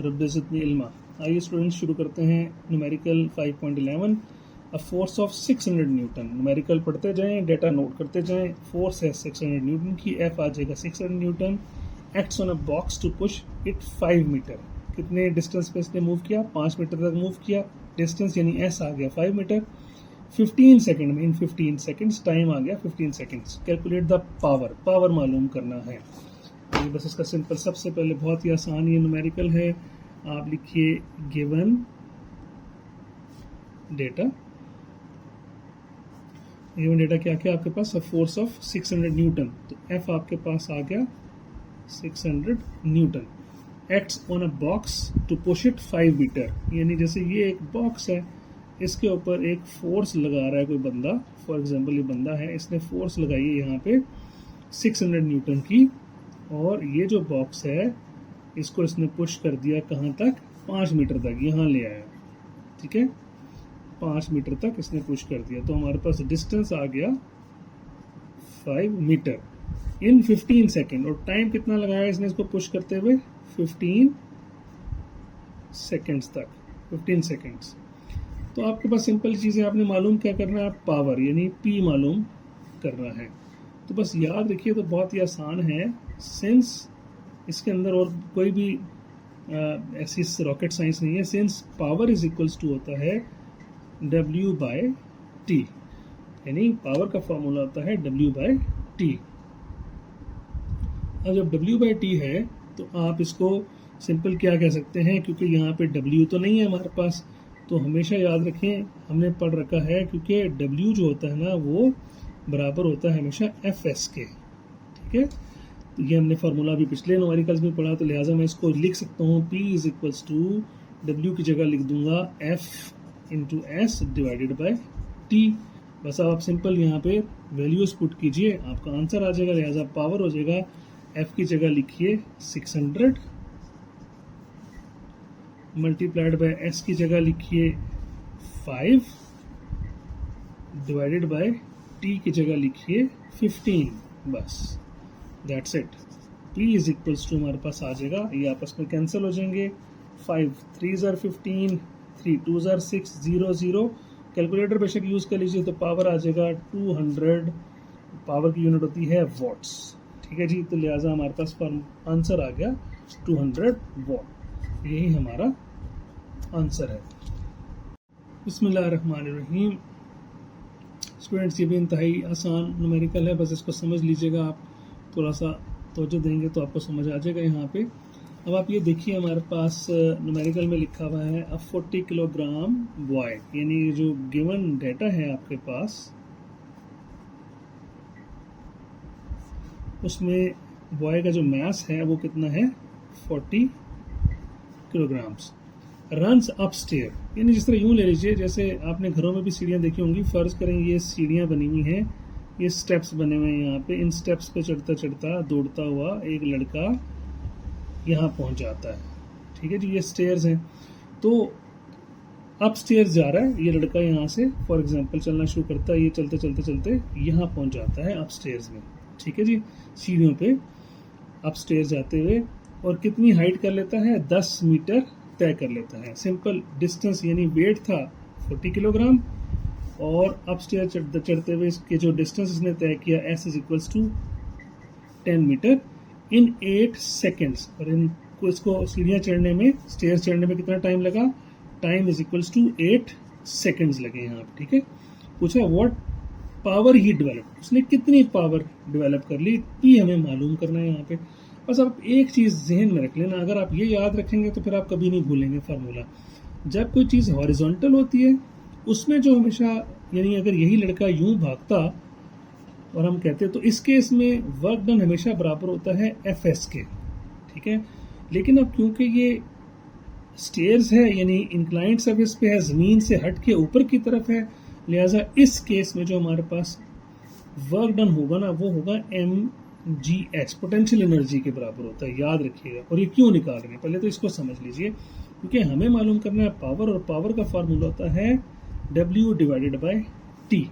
रब्बिज़िदनी इल्मा। आइए स्टूडेंट्स शुरू करते हैं numerical 5.11 a force of 600 Newton. Numerical पढ़ते जाएं, डेटा नोट करते जाएं। फोर्स है 600 न्यूटन की, एफ आ जाएगा 600 newton. Acts on a box to push it 5 metre. कितने डिस्टेंस पे इसने मूव किया? 5 मीटर तक मूव किया। डिस्टेंस यानी एस आ गया 5 मीटर। 15 सेकंड में, इन 15 सेकंड्स टाइम आ गया 15 seconds. Calculate the power, power मालूम करना है। ये बस इसका सिंपल, सबसे पहले बहुत ही आसान ये न्यूमेरिकल है। आप लिखिए गिवन डेटा। गिवन डेटा क्या क्या आपके पास? फोर्स ऑफ 600 न्यूटन, तो एफ आपके पास आ गया 600 newton. Acts on a box to push it 5 metre, यानी जैसे ये एक बॉक्स है, इसके ऊपर एक फोर्स लगा रहा है कोई बंदा। फॉर एग्जांपल ये बंदा है, इसने फोर्स लगाई है यहाँ पे 600 न्यूटन की, और ये जो बॉक्स है इसको इसने पुश कर दिया कहाँ तक? 5 मीटर तक, यहाँ ले आया। ठीक है, 5 मीटर तक इसने पुश कर दिया, तो हमारे पास डिस्टेंस आ गया 5 मीटर इन 15 सेकेंड। और टाइम कितना लगाया इसने इसको पुश करते हुए? 15 सेकेंड्स तक, 15 सेकेंड्स। तो आपके पास सिंपल चीज़ें, आपने मालूम क्या करना है? पावर यानी पी मालूम करना है। तो बस याद रखिए, तो बहुत ही आसान है। सिंस इसके अंदर और कोई भी ऐसी रॉकेट साइंस नहीं है। Since power is equals to होता है W बाय टी, यानी पावर का फॉर्मूला होता है W बाय टी। अब जब W बाय टी है तो आप इसको सिंपल क्या कह सकते हैं? क्योंकि यहाँ पे W तो नहीं है हमारे पास, तो हमेशा याद रखें, हमने पढ़ रखा है, क्योंकि W जो होता है ना वो बराबर होता है हमेशा Fs के। ठीक है, तो ये हमने फार्मूला भी पिछले न्यूमेरिकल्स में पढ़ा, तो लिहाजा मैं इसको लिख सकता हूँ P is equals to W की जगह लिख दूंगा F into S divided by T। बस आप सिंपल यहाँ पे वैल्यूज पुट कीजिए, आपका आंसर आ जाएगा। लिहाजा पावर हो जाएगा, F की जगह लिखिए 600 मल्टीप्लाइड बाय S की जगह लिखिए 5 डिवाइडेड बाय T की जगह लिखिए 15। बस that's it. P is equals to हमारे पास आ जाएगा, ये आपस में कैंसिल हो जाएंगे। 5 3 ज़ार 15, 3 2 ज़ार 6, 0 0। कैलकुलेटर बेशक यूज़ कर लीजिए, तो पावर आ जाएगा 200। पावर की यूनिट होती है वॉट्स। ठीक है जी, तो लिहाजा हमारे पास आंसर आ गया 200 वॉट। यही हमारा आंसर है। बिस्मिल्लाहिर्रहमानिर्रहीम। स्टूडेंट्स, ये भी इंतहाई आसान न्यूमेरिकल है, बस इसको समझ लीजिएगा। आप थोड़ा सा तवज्जो देंगे तो आपको समझ आ जाएगा यहाँ पे। अब आप ये देखिए, हमारे पास न्यूमेरिकल में लिखा हुआ है अ 40 किलोग्राम बॉय, यानी जो गिवन डेटा है आपके पास, उसमें बॉय का जो मास है वो कितना है? 40 किलोग्राम्स। रन्स अपस्टेयर, यानी जिस तरह यूँ ले लीजिए, जैसे आपने घरों में भी सीढ़ियाँ देखी होंगी। फर्ज करें ये सीढ़ियाँ बनी हुई हैं, ये स्टेप्स बने हुए हैं यहाँ पे। इन स्टेप्स पे चढ़ता चढ़ता दौड़ता हुआ एक लड़का यहाँ पहुँच जाता है। ठीक है जी, ये स्टेयर्स हैं, तो अप स्टेयर्स जा रहा है ये लड़का। यहाँ से फॉर एग्जांपल चलना शुरू करता है, ये चलते चलते चलते यहाँ पहुँच जाता है अप स्टेयर्स में। ठीक है जी, सीढ़ियों पे अप स्टेयर्स जाते हुए, और कितनी हाइट कर लेता है? 10 मीटर तय कर लेता है। सिंपल डिस्टेंस यानी वेट था 40 किलोग्राम, और अपस्टेयर चढ़ते हुए इसके जो डिस्टेंस इसने तय किया S is equals to 10 metre in 8 seconds. और इनको इसको सीढ़ियाँ चढ़ने में, स्टेयर्स चढ़ने में कितना टाइम लगा? Time is equals to 8 seconds लगे यहाँ पे। ठीक है, पूछा व्हाट पावर ही डेवलप, उसने कितनी पावर डेवलप कर ली, ये हमें मालूम करना है यहाँ पे। बस आप एक चीज़ जहन में रख लेना, अगर आप ये याद रखेंगे तो फिर आप कभी नहीं भूलेंगे फार्मूला। जब कोई चीज़ हॉरिजॉन्टल होती है उसमें जो हमेशा, यानी अगर यही लड़का यूं भागता और हम कहते तो इस केस में वर्क डन हमेशा बराबर होता है Fs के। ठीक है, लेकिन अब क्योंकि ये स्टेयर्स है, यानी इंक्लाइंड सर्फेस पे है, ज़मीन से हट के ऊपर की तरफ है, लिहाजा इस केस में जो हमारे पास वर्क डन होगा ना वो होगा mgh, पोटेंशियल एनर्जी के बराबर होता है, याद रखिएगा। और ये क्यों निकाल रहे हैं पहले तो इसको समझ लीजिए, क्योंकि हमें मालूम करना है पावर, और पावर का फार्मूला होता है W डिवाइडेड बाय T।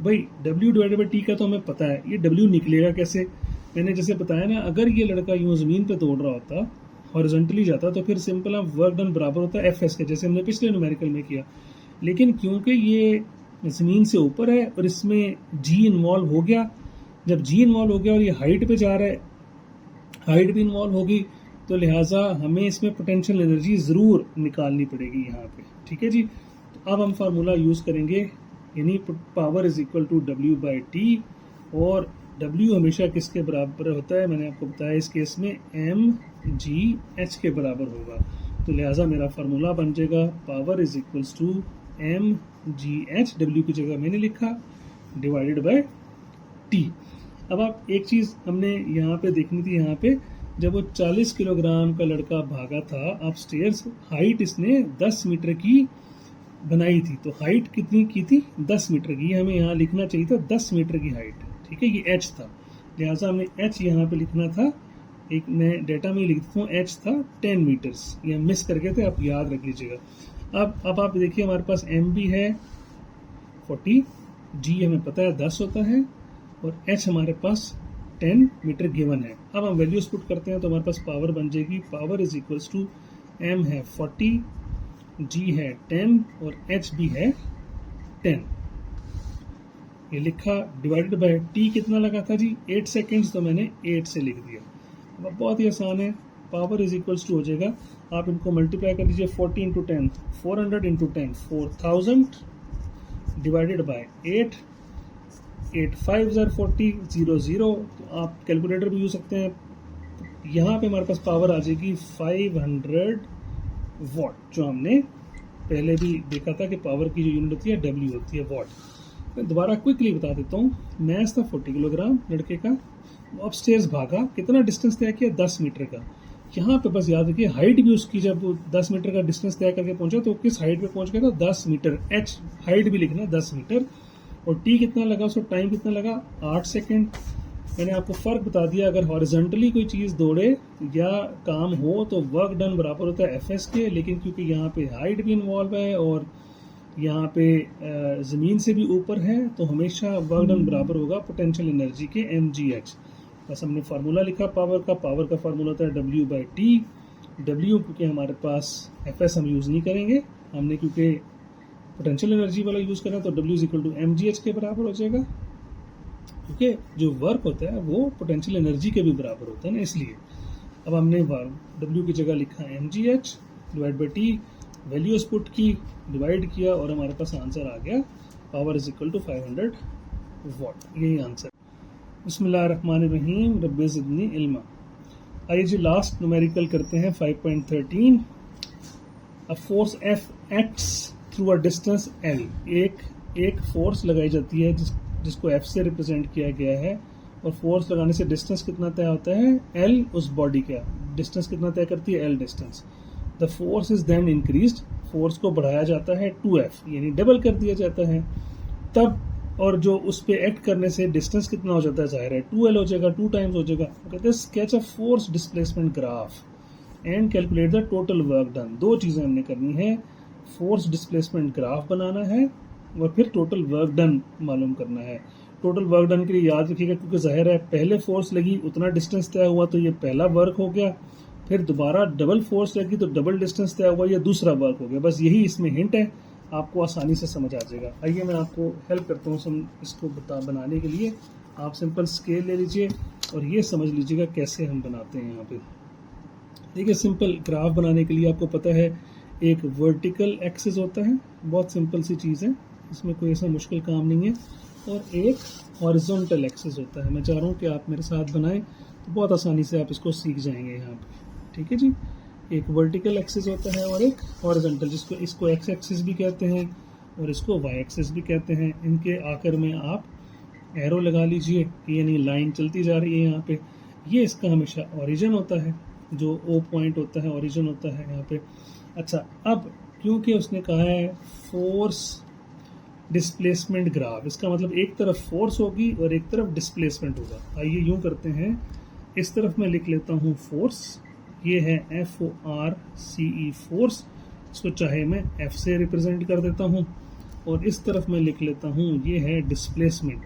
भाई W डिवाइडेड बाय T का तो हमें पता है, ये W निकलेगा कैसे? मैंने जैसे बताया ना, अगर ये लड़का यूं ज़मीन पे दौड़ रहा होता हॉरिजॉन्टली जाता तो फिर सिंपल आप वर्क डन बराबर होता है एफ एस के, जैसे हमने पिछले न्यूमेरिकल में किया। लेकिन क्योंकि ये ज़मीन से ऊपर है और इसमें जी इन्वॉल्व हो गया, जब जी इन्वॉल्व हो गया और ये हाइट पे जा रहा है, हाइट भी इन्वॉल्व होगी, तो लिहाजा हमें इसमें पोटेंशियल एनर्जी ज़रूर निकालनी पड़ेगी यहाँ पे। ठीक है जी। तो अब हम फार्मूला यूज़ करेंगे, यानी power is equal to W by T, और डब्ल्यू हमेशा किसके बराबर होता है, मैंने आपको बताया इस केस में एम जी एच के बराबर होगा। तो लिहाजा मेरा फार्मूला बन जाएगा power is equals to M G H, W की जगह मैंने लिखा, डिवाइडेड बाय टी। अब आप एक चीज़ हमने यहाँ पे देखनी थी, यहाँ पे जब वो 40 किलोग्राम का लड़का भागा था अप स्टेयर्स, हाइट इसने 10 मीटर की बनाई थी, तो हाइट कितनी की थी 10 मीटर की, हमें यहाँ लिखना चाहिए था 10 मीटर की हाइट। ठीक है, ये एच था, लिहाजा हमने एच यहाँ पे लिखना था, एक मैं डेटा में लिख देता हूँ, एच था 10 मीटर्स, ये मिस कर गए थे, आप याद रख लीजिएगा। अब आप देखिए हमारे पास एम भी है 40, जी हमें पता है 10 होता है, और एच हमारे पास 10 मीटर गिवन है। अब हम वैल्यूज पुट करते हैं तो हमारे पास पावर बन जाएगी, power is equals to M है 40, जी है 10 और एच भी है 10, ये लिखा, डिवाइडेड बाय टी कितना लगा था जी 8 सेकेंड्स, तो मैंने 8 से लिख दिया। अब बहुत ही आसान है, पावर इज इक्वल्स टू हो जाएगा, आप इनको मल्टीप्लाई कर दीजिए, 40 इंटू 10 400 इंटू 10 4000 डिवाइडेड बाय 8, 8 5 40 0 0, तो आप कैलकुलेटर भी यूज सकते हैं। यहाँ पे हमारे पास पावर आ जाएगी 500 वॉट, जो हमने पहले भी देखा था कि पावर की जो यूनिट होती है डब्ल्यू होती है वॉट। मैं दोबारा क्विकली बता देता हूँ, मैस था 40 किलोग्राम लड़के का, अपस्टेयर्स भागा, कितना डिस्टेंस तय किया 10 मीटर का। यहाँ पे बस याद रखिए हाइट भी उसकी, जब 10 मीटर का डिस्टेंस तय करके पहुंचा तो किस हाइट पे पहुंच गया था 10 मीटर, एच हाइट भी लिखना 10 मीटर, और टी कितना लगा, उसको टाइम कितना लगा 8 सेकेंड। मैंने आपको फ़र्क बता दिया, अगर हॉरिजॉन्टली कोई चीज़ दौड़े या काम हो तो वर्क डन बराबर होता है एफ एस के, लेकिन क्योंकि यहाँ पे हाइट भी इन्वॉल्व है और यहाँ पे ज़मीन से भी ऊपर है, तो हमेशा वर्क डन बराबर होगा पोटेंशियल एनर्जी के एम जी एच। बस हमने फार्मूला लिखा पावर का फार्मूला होता है डब्ल्यू बाई टी, डब्ल्यू क्योंकि हमारे पास एफ एस हम यूज़ नहीं करेंगे, हमने क्योंकि पोटेंशियल एनर्जी वाला यूज़ करें तो W is equal to M G H के बराबर हो जाएगा, क्योंकि जो वर्क होता है वो पोटेंशियल एनर्जी के भी बराबर होता है ना, इसलिए। अब हमने डब्ल्यू की जगह लिखा M G H divide by T, values put की, डिवाइड किया और हमारे पास आंसर आ गया, power is equal to 500 watt, यही आंसर। बिस्मिल्लाहिर्रहमानिर्रहीम, रब्बि ज़िदनी इल्मा। आइए जी लास्ट न्यूमेरिकल करते हैं 5.13। A force F acts through a distance L, एक फोर्स लगाई जाती है जिसको एफ से रिप्रेजेंट किया गया है, और फोर्स लगाने से डिस्टेंस कितना तय होता है एल, उस बॉडी का डिस्टेंस कितना तय करती है L distance. The force is then increased, force को बढ़ाया जाता है 2f, यानी डबल कर दिया जाता है तब, और जो उस पर एक्ट करने से डिस्टेंस कितना हो जाता है, जाहिर है 2l हो जाएगा, 2 टाइम्स हो जाएगा। कहते हैं sketch a force displacement graph and calculate the total work done. दो चीज़ें हमने करनी है, फोर्स डिस्प्लेसमेंट ग्राफ बनाना है और फिर टोटल वर्क डन मालूम करना है। टोटल वर्क डन के लिए याद रखिएगा, क्योंकि जाहिर है पहले फोर्स लगी उतना डिस्टेंस तय हुआ तो ये पहला वर्क हो गया, फिर दोबारा डबल फोर्स लगी तो डबल डिस्टेंस तय हुआ, ये दूसरा वर्क हो गया। बस यही इसमें हिंट है, आपको आसानी से समझ आ जाएगा। आइए मैं आपको हेल्प करता हूँ इसको बनाने के लिए। आप सिंपल स्केल ले लीजिए और ये समझ लीजिएगा कैसे हम बनाते हैं। यहाँ पे देखिए, सिंपल ग्राफ बनाने के लिए आपको पता है एक वर्टिकल एक्सिस होता है, बहुत सिंपल सी चीज़ है, इसमें कोई ऐसा मुश्किल काम नहीं है, और एक हॉरिजॉन्टल एक्सिस होता है। मैं चाह रहा हूँ कि आप मेरे साथ बनाएं तो बहुत आसानी से आप इसको सीख जाएंगे यहाँ पे। ठीक है जी, एक वर्टिकल एक्सिस होता है और एक हॉरिजॉन्टल, इसको एक्स एक्सिस भी कहते हैं और इसको वाई एक्सिस भी कहते हैं। इनके आखिर में आप एरो लगा लीजिए, यानी लाइन चलती जा रही है यहाँ पे, ये इसका हमेशा ओरिजिन होता है, जो ओ पॉइंट होता है ओरिजिन होता है यहाँ पे। अच्छा, अब क्योंकि उसने कहा है फोर्स डिस्प्लेसमेंट ग्राफ, इसका मतलब एक तरफ फोर्स होगी और एक तरफ डिस्प्लेसमेंट होगा। आइए यूं करते हैं, इस तरफ मैं लिख लेता हूँ फोर्स, ये है FORCE फोर्स, इसको चाहे मैं F से रिप्रेजेंट कर देता हूँ, और इस तरफ मैं लिख लेता हूँ ये है डिस्प्लेसमेंट,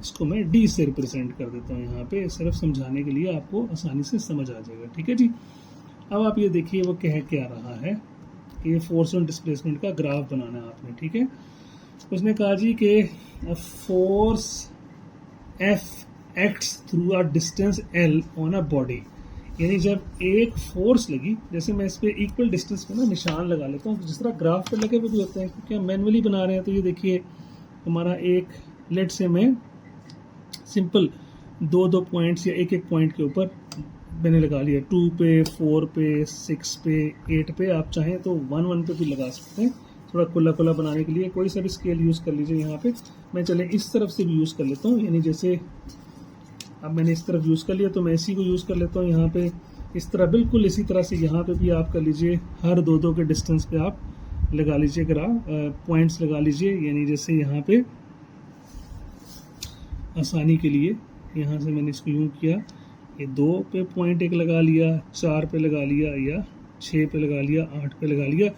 इसको इसको मैं डी से रिप्रेजेंट कर देता हूँ यहाँ पे, सिर्फ समझाने के लिए, आपको आसानी से समझ आ जाएगा। ठीक है जी। अब आप ये देखिए वो कह क्या रहा है कि ये फोर्स ऑन डिस्प्लेसमेंट का ग्राफ बनाना है आपने। ठीक है, उसने कहा जी कि force F acts through a distance L on a body, यानी जब एक फोर्स लगी, जैसे मैं इस पे इक्वल डिस्टेंस पे ना निशान लगा लेता हूँ, जिस तरह ग्राफ पे लगे हुए भी होते हैं, क्योंकि हम मैनुअली बना रहे हैं। तो ये देखिए हमारा एक लेट से मैं सिंपल दो पॉइंट्स या एक पॉइंट के ऊपर मैंने लगा लिया, 2 पे, 4 पे, 6 पे, 8 पे, आप चाहें तो 1 पे भी लगा सकते हैं, थोड़ा खुला खुला बनाने के लिए। कोई सा भी स्केल यूज़ कर लीजिए यहाँ पे। मैं चले इस तरफ से भी यूज़ कर लेता हूँ, यानी जैसे अब मैंने इस तरफ यूज़ कर लिया तो मैं इसी को यूज़ कर लेता हूँ यहाँ पे। इस तरह बिल्कुल इसी तरह से यहाँ पे भी आप कर लीजिए, हर दो के डिस्टेंस पे आप लगा लीजिए पॉइंट्स लगा लीजिए, यानी जैसे यहाँ पे आसानी के लिए यहाँ से मैंने इसको यूँ किया, ये 2 पे पॉइंट एक लगा लिया, 4 पे लगा लिया, या 6 पे लगा लिया, 8 पे लगा लिया।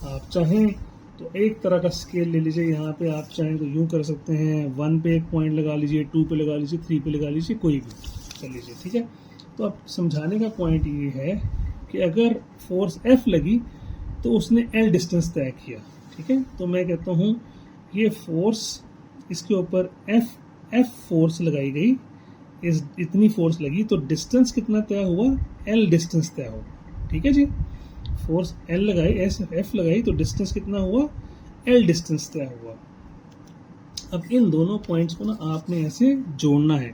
आप चाहें तो एक तरह का स्केल ले लीजिए यहाँ पे, आप चाहें तो यूँ कर सकते हैं, 1 पे एक पॉइंट लगा लीजिए, 2 पे लगा लीजिए, 3 पे लगा लीजिए, कोई भी कर लीजिए। ठीक है, तो अब समझाने का पॉइंट ये है कि अगर फोर्स F लगी तो उसने L डिस्टेंस तय किया। ठीक है, तो मैं कहता हूँ ये फोर्स, इसके ऊपर F फोर्स लगाई गई, इतनी फोर्स लगी, तो डिस्टेंस कितना तय हुआ, L डिस्टेंस तय हुआ। ठीक है जी, फोर्स L लगाई, F लगाई, तो डिस्टेंस कितना हुआ, L डिस्टेंस तय हुआ। अब इन दोनों पॉइंट्स को ना आपने ऐसे जोड़ना है,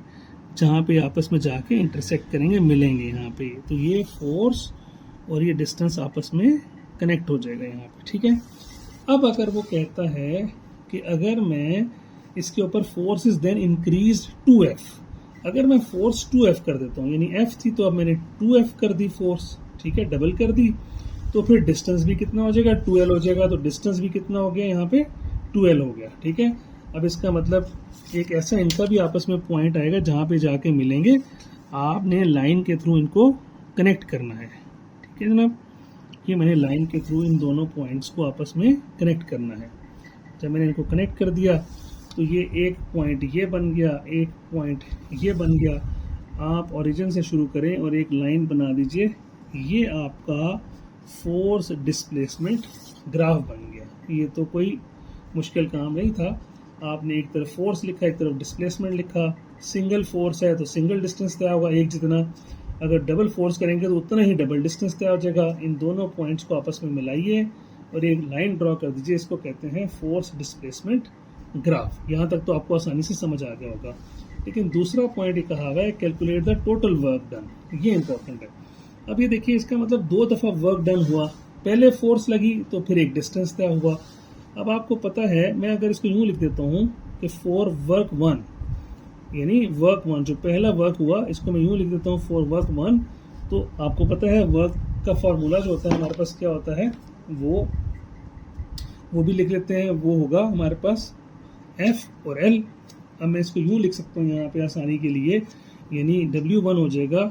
जहाँ पे आपस में जाके इंटरसेक्ट करेंगे, मिलेंगे यहाँ पे, तो ये फोर्स और ये डिस्टेंस आपस में कनेक्ट हो जाएगा यहाँ पे। ठीक है, अब अगर वो कहता है कि अगर मैं इसके ऊपर force is then increase 2F, अगर मैं फोर्स 2F कर देता हूँ, यानी F थी तो अब मैंने 2F कर दी फोर्स, ठीक है, डबल कर दी, तो फिर डिस्टेंस भी कितना हो जाएगा, 2L हो जाएगा। तो डिस्टेंस भी कितना हो गया यहाँ पे, 2L हो गया। ठीक है, अब इसका मतलब एक ऐसा इनका भी आपस में पॉइंट आएगा जहाँ पे जाके मिलेंगे, आपने लाइन के थ्रू इनको कनेक्ट करना है। ठीक है जनाब, ये मैंने लाइन के थ्रू इन दोनों पॉइंट्स को आपस में कनेक्ट करना है। जब मैंने इनको कनेक्ट कर दिया तो ये एक पॉइंट ये बन गया, एक पॉइंट ये बन गया। आप ओरिजिन से शुरू करें और एक लाइन बना दीजिए, ये आपका फोर्स डिस्प्लेसमेंट ग्राफ बन गया। ये तो कोई मुश्किल काम नहीं था, आपने एक तरफ फोर्स लिखा, एक तरफ डिस्प्लेसमेंट लिखा। सिंगल फोर्स है तो सिंगल डिस्टेंस तय होगा एक जितना, अगर डबल फोर्स करेंगे तो उतना ही डबल डिस्टेंस तय हो जाएगा। इन दोनों पॉइंट्स को आपस में मिलाइए और एक लाइन ड्रॉ कर दीजिए, इसको कहते हैं फोर्स डिस्प्लेसमेंट ग्राफ। यहाँ तक तो आपको आसानी से समझ आ गया होगा। लेकिन दूसरा पॉइंट ये कहा हुआ है, calculate the total work done, ये इंपॉर्टेंट है। अब ये देखिए, इसका मतलब 2 दफ़ा वर्क डन हुआ, पहले फोर्स लगी तो फिर एक डिस्टेंस तय हुआ। अब आपको पता है, मैं अगर इसको यूँ लिख देता हूँ कि फॉर वर्क 1, यानी वर्क 1 जो पहला वर्क हुआ, इसको मैं यूँ लिख देता हूँ फॉर वर्क 1, तो आपको पता है वर्क का फॉर्मूला जो होता है हमारे पास क्या होता है, वो भी लिख लेते हैं, वो होगा हमारे पास F और L। अब मैं इसको यूँ लिख सकता हूँ यहाँ पे आसानी के लिए, यानी W1 हो जाएगा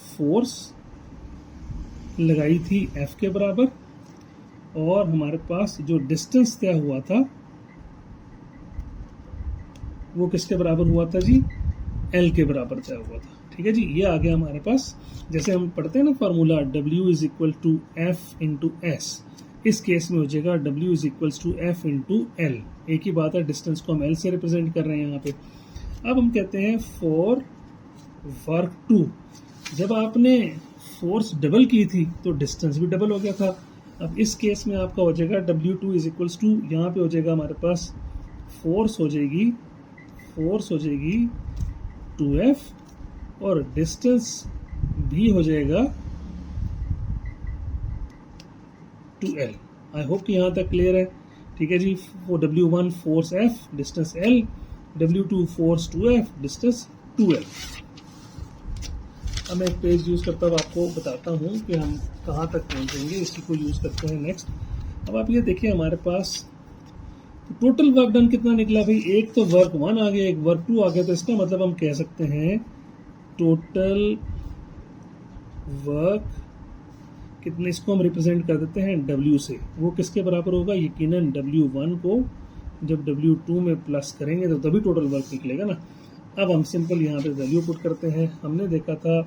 फोर्स लगाई थी F के बराबर, और हमारे पास जो डिस्टेंस तय हुआ था वो किसके बराबर हुआ था जी, L के बराबर तय हुआ था। ठीक है जी, ये आ गया हमारे पास। जैसे हम पढ़ते हैं ना formula, W is equal to F into S, इस केस में हो जाएगा W is equal to F into L। एक ही बात है, डिस्टेंस को हम L से रिप्रेजेंट कर रहे हैं यहाँ पे। अब हम कहते हैं फॉर वर्क 2, जब आपने फोर्स डबल की थी तो डिस्टेंस भी डबल हो गया था। अब इस केस में आपका हो जाएगा W2 इज इक्वल्स टू, यहाँ पे हो जाएगा हमारे पास फोर्स हो जाएगी 2F और डिस्टेंस भी हो जाएगा 2L। आई होप कि यहाँ तक क्लियर है। ठीक है जी, W1 force F, distance L, W2 force 2F, distance 2L। अब मैं एक पेज यूज़ करता हुआ आपको बताता हूँ कि हम कहाँ तक पहुँचेंगे, इसी को यूज़ करते हैं नेक्स्ट। अब आप ये देखिए, हमारे पास टोटल वर्क डन कितना निकला भाई, एक तो वर्क 1 आ गया, एक वर्क 2 आ गया, तो इसका मतलब हम कह सकते हैं टोटल वर्क कितने, इसको हम रिप्रेजेंट कर देते हैं W से। वो किसके बराबर होगा, यकीनन W1 को जब W2 में प्लस करेंगे तो तभी टोटल वर्क निकलेगा ना। अब हम सिंपल यहाँ पे वैल्यू पुट करते हैं। हमने देखा था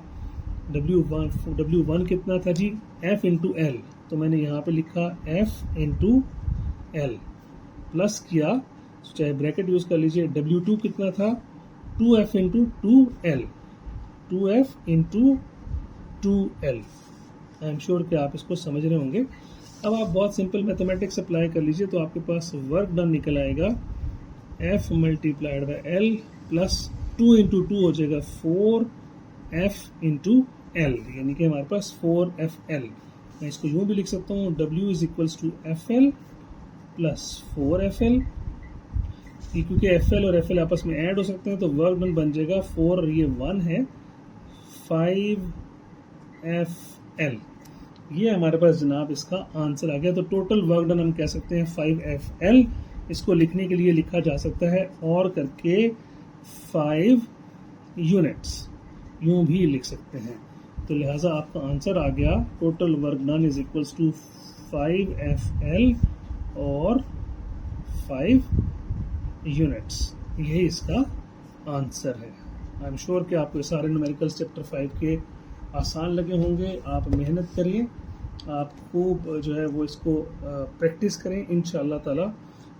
W1 कितना था जी, F इंटू एल, तो मैंने यहाँ पे लिखा F इंटू एल, प्लस किया, चाहे ब्रैकेट यूज़ कर लीजिए, W2 कितना था, 2F into 2L, 2F into 2L। I am sure कि आप इसको समझ रहे होंगे। अब आप बहुत सिंपल मैथमेटिक्स अप्लाई कर लीजिए तो आपके पास वर्क डन निकल आएगा F multiplied by L plus 2 into 2 हो जाएगा 4F इंटू एल, यानी कि हमारे पास 4FL। मैं इसको यूँ भी लिख सकता हूँ, W is equals to FL plus 4FL, क्योंकि FL और FL आपस में ऐड हो सकते हैं तो वर्क डन बन जाएगा 4 और ये 1 है 5FL। ये हमारे पास जनाब इसका आंसर आ गया। तो टोटल वर्क डन हम कह सकते हैं 5FL। इसको लिखने के लिए लिखा जा सकता है और करके 5 यूनिट्स, यूं भी लिख सकते हैं। तो लिहाजा आपका आंसर आ गया total work done is equals to 5FL और 5 यूनिट्स। यही इसका आंसर है। आई एम श्योर कि आपको सारे न्यूमेरिकल्स चैप्टर 5 के आसान लगे होंगे। आप मेहनत करिए, आप खूब जो है वो इसको प्रैक्टिस करें। इंशाअल्लाह ताला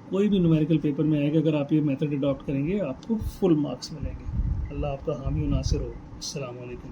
कोई भी न्यूमेरिकल पेपर में आएगा, अगर आप ये मेथड अडॉप्ट करेंगे आपको फुल मार्क्स मिलेंगे। अल्लाह आपका हामी और नासिर हो। अस्सलाम वालेकुम।